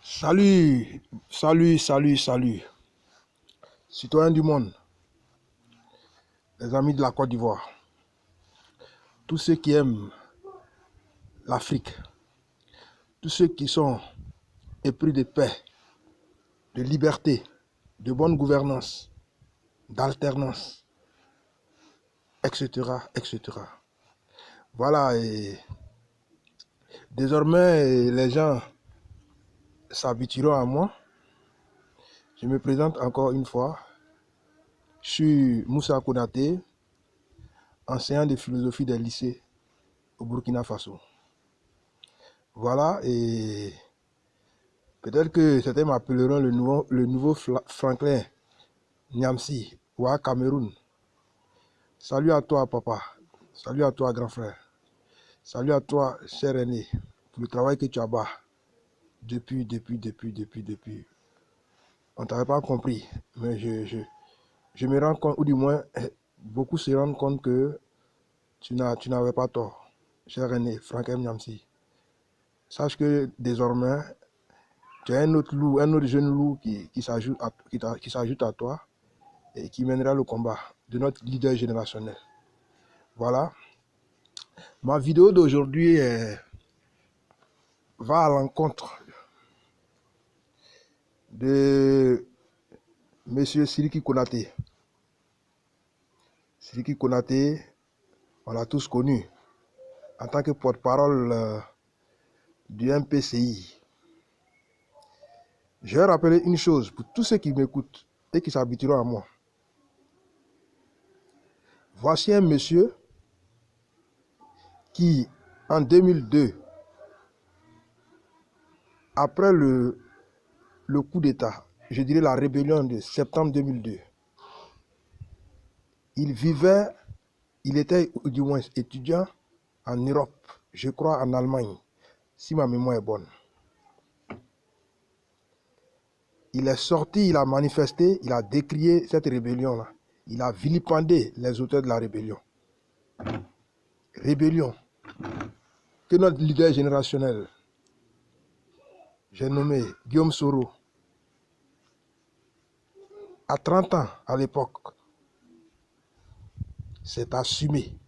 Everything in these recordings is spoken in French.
Salut, salut. Citoyens du monde, les amis de la Côte d'Ivoire, tous ceux qui aiment l'Afrique, tous ceux qui sont épris de paix, de liberté, de bonne gouvernance, d'alternance, etc., etc. Voilà, et désormais, les gens s'habitueront à moi. Je me présente encore une fois. Je suis Moussa Konaté, enseignant de philosophie des lycées au Burkina Faso. Voilà, et peut-être que certains m'appelleront le nouveau Franklin Nyamsi ou à Cameroun. Salut à toi, papa. Salut à toi, grand frère. Salut à toi, cher aîné, pour le travail que tu as bas depuis. On ne t'avait pas compris, mais je me rends compte, ou du moins, beaucoup se rendent compte que tu n'avais pas tort, cher aîné, Franklin Nyamsi. Sache que désormais, tu as un autre loup, un autre jeune loup qui s'ajoute à toi et qui mènera le combat de notre leader générationnel. Voilà. Ma vidéo d'aujourd'hui va à l'encontre de M. Sidiki Konaté. Sidiki Konaté, on l'a tous connu en tant que porte-parole du MPCI. Je vais rappeler une chose pour tous ceux qui m'écoutent et qui s'habitueront à moi. Voici un monsieur qui, en 2002, après le coup d'État, je dirais la rébellion de septembre 2002, il était du moins étudiant en Europe, je crois en Allemagne, si ma mémoire est bonne. Il est sorti, il a manifesté, il a décrié cette rébellion-là. Il a vilipendé les auteurs de la rébellion. Rébellion que notre leader générationnel, j'ai nommé Guillaume Soro, à 30 ans à l'époque, s'est assumé.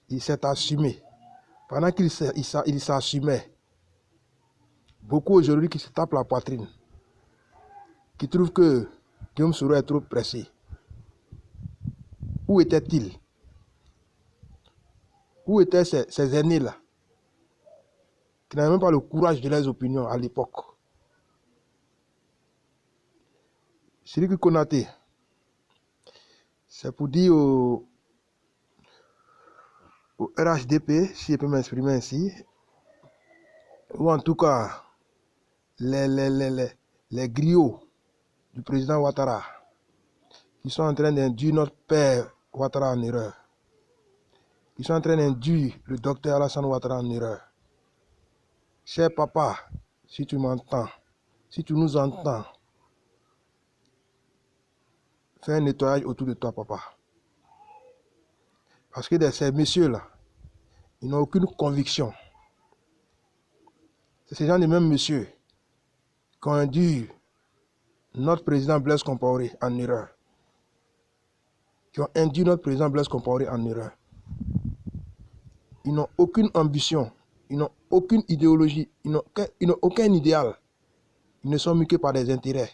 Il s'est assumé. Pendant qu'il s'assumait, beaucoup aujourd'hui qui se tapent la poitrine, qui trouvent que Guillaume Soro est trop pressé. Où était-il? Où étaient ces aînés-là, qui n'avaient même pas le courage de leurs opinions à l'époque? Sidiki Konaté, c'est pour dire au RHDP, si je peux m'exprimer ainsi, ou en tout cas les griots du président Ouattara, qui sont en train d'induire notre père Ouattara en erreur, qui sont en train d'induire le docteur Alassane Ouattara en erreur. Cher papa, si tu m'entends, si tu nous entends, fais un nettoyage autour de toi, papa. Parce que ces messieurs-là, ils n'ont aucune conviction. C'est ces gens de mêmes messieurs qui ont induit notre président Blaise Compaoré en erreur. Qui ont induit notre président Blaise Compaoré en erreur. Ils n'ont aucune ambition, ils n'ont aucune idéologie, ils n'ont aucun idéal. Ils ne sont mis que par des intérêts.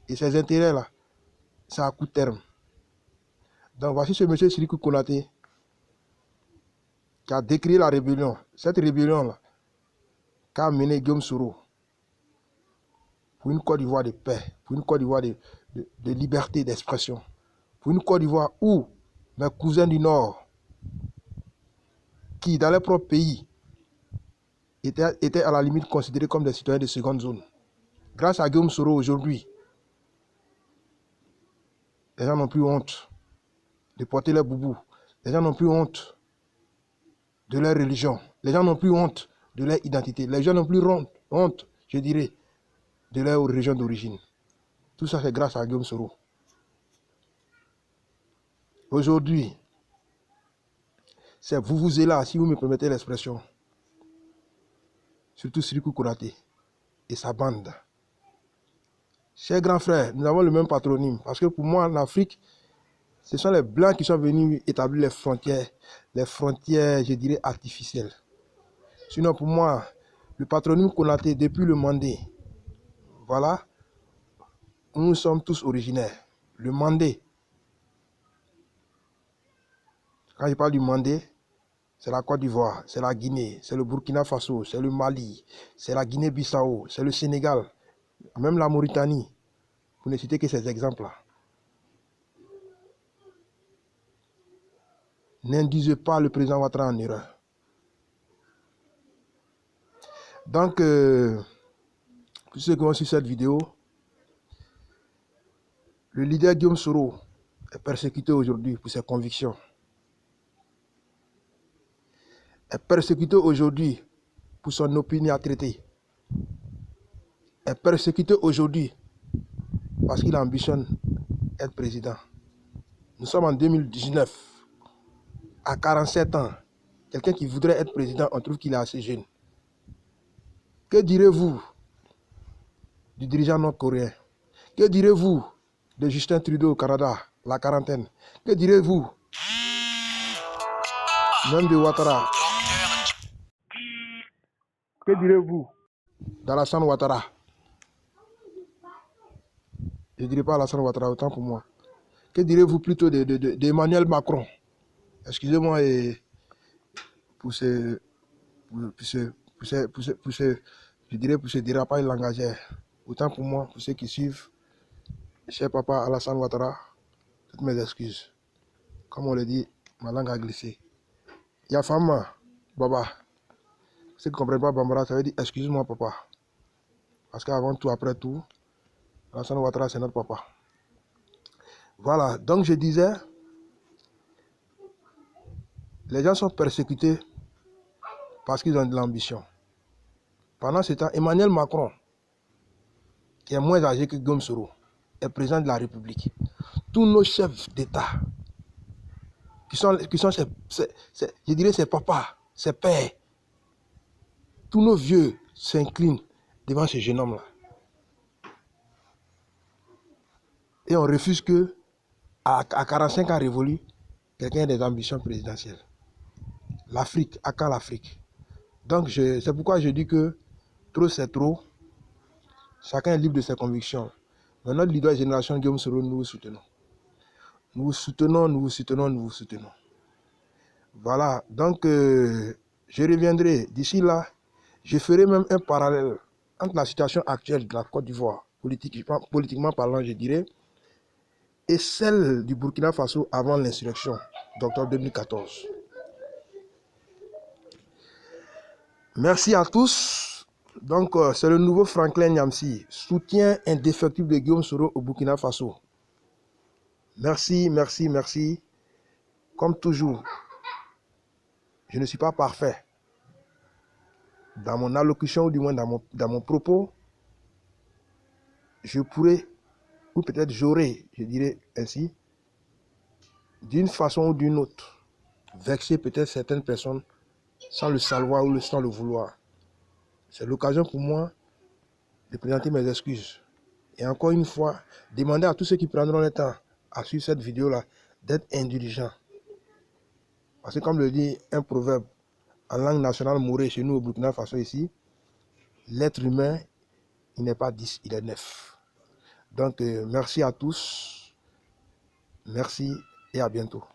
Et ces intérêts-là, c'est à court terme. Donc voici ce monsieur Sidiki Konaté qui a décrié la rébellion. Cette rébellion-là, qu'a mené Guillaume Soro pour une Côte d'Ivoire de paix, pour une Côte d'Ivoire de liberté d'expression, pour une Côte d'Ivoire où mes cousins du Nord, qui dans leur propre pays, étaient à la limite considérés comme des citoyens de seconde zone. Grâce à Guillaume Soro aujourd'hui, les gens n'ont plus honte de porter leur boubou. Les gens n'ont plus honte de leur religion. Les gens n'ont plus honte de leur identité. Les gens n'ont plus honte, je dirais, de leur région d'origine. Tout ça, c'est grâce à Guillaume Soro. Aujourd'hui, c'est vous là, si vous me permettez l'expression. surtout Sirikou Konaté et sa bande. Chers grands frères, nous avons le même patronyme, parce que pour moi, en Afrique, ce sont les Blancs qui sont venus établir les frontières, je dirais, artificielles. Sinon, pour moi, le patronyme Konaté, depuis le Mandé, voilà, nous sommes tous originaires. Le Mandé, quand je parle du Mandé, c'est la Côte d'Ivoire, c'est la Guinée, c'est le Burkina Faso, c'est le Mali, c'est la Guinée-Bissau, c'est le Sénégal, même la Mauritanie, pour ne citer que ces exemples-là. N'induisez pas le président Ouattara en erreur. Donc, pour ceux qui ont suivi cette vidéo, le leader Guillaume Soro est persécuté aujourd'hui pour ses convictions. Est persécuté aujourd'hui pour son opinion à traiter. Est persécuté aujourd'hui parce qu'il ambitionne être président. Nous sommes en 2019, à 47 ans. Quelqu'un qui voudrait être président, on trouve qu'il est assez jeune. Que direz-vous du dirigeant nord-coréen? Que direz-vous de Justin Trudeau au Canada, la quarantaine? Que direz-vous même de Ouattara? Que direz-vous d'Alassane Ouattara? Je ne dirais pas Alassane Ouattara, autant pour moi. Que direz-vous plutôt d'Emmanuel Macron? Excusez-moi pour ce dérapage langagier. Autant pour moi, pour ceux qui suivent, cher papa Alassane Ouattara, toutes mes excuses. Comme on le dit, ma langue a glissé. Yafama, Baba. Ceux qui ne comprennent pas Bambara, ça veut dire excuse-moi papa. Parce qu'avant tout, après tout, Alassane Ouattara, c'est notre papa. Voilà, donc je disais, les gens sont persécutés parce qu'ils ont de l'ambition. Pendant ce temps, Emmanuel Macron, qui est moins âgé que Guillaume Soro, est président de la République. Tous nos chefs d'État, qui sont je dirais ses papas, ses pères, tous nos vieux s'inclinent devant ce jeune homme-là. Et on refuse que, à 45 ans révolus, quelqu'un ait des ambitions présidentielles. L'Afrique, à quand l'Afrique? Donc, c'est pourquoi je dis que trop c'est trop. Chacun est libre de ses convictions. Mais notre leader de génération, Guillaume Soro, nous vous soutenons. Nous vous soutenons, nous vous soutenons, nous vous soutenons. Voilà, donc je reviendrai. D'ici là, je ferai même un parallèle entre la situation actuelle de la Côte d'Ivoire, politiquement parlant, je dirais, et celle du Burkina Faso avant l'insurrection d'octobre 2014. Merci à tous. Donc, c'est le nouveau Franklin Nyamsi, soutien indéfectible de Guillaume Soro au Burkina Faso. Merci, merci, merci. Comme toujours, je ne suis pas parfait. Dans mon allocution, ou du moins dans mon propos, je pourrais, ou peut-être j'aurais, je dirais ainsi, d'une façon ou d'une autre, vexer peut-être certaines personnes sans le savoir ou sans le vouloir. C'est l'occasion pour moi de présenter mes excuses. Et encore une fois, demander à tous ceux qui prendront le temps à suivre cette vidéo-là d'être indulgents. Parce que comme le dit un proverbe en langue nationale mourée chez nous au Burkina Faso ici, l'être humain, il n'est pas 10, il est 9. Donc merci à tous, merci et à bientôt.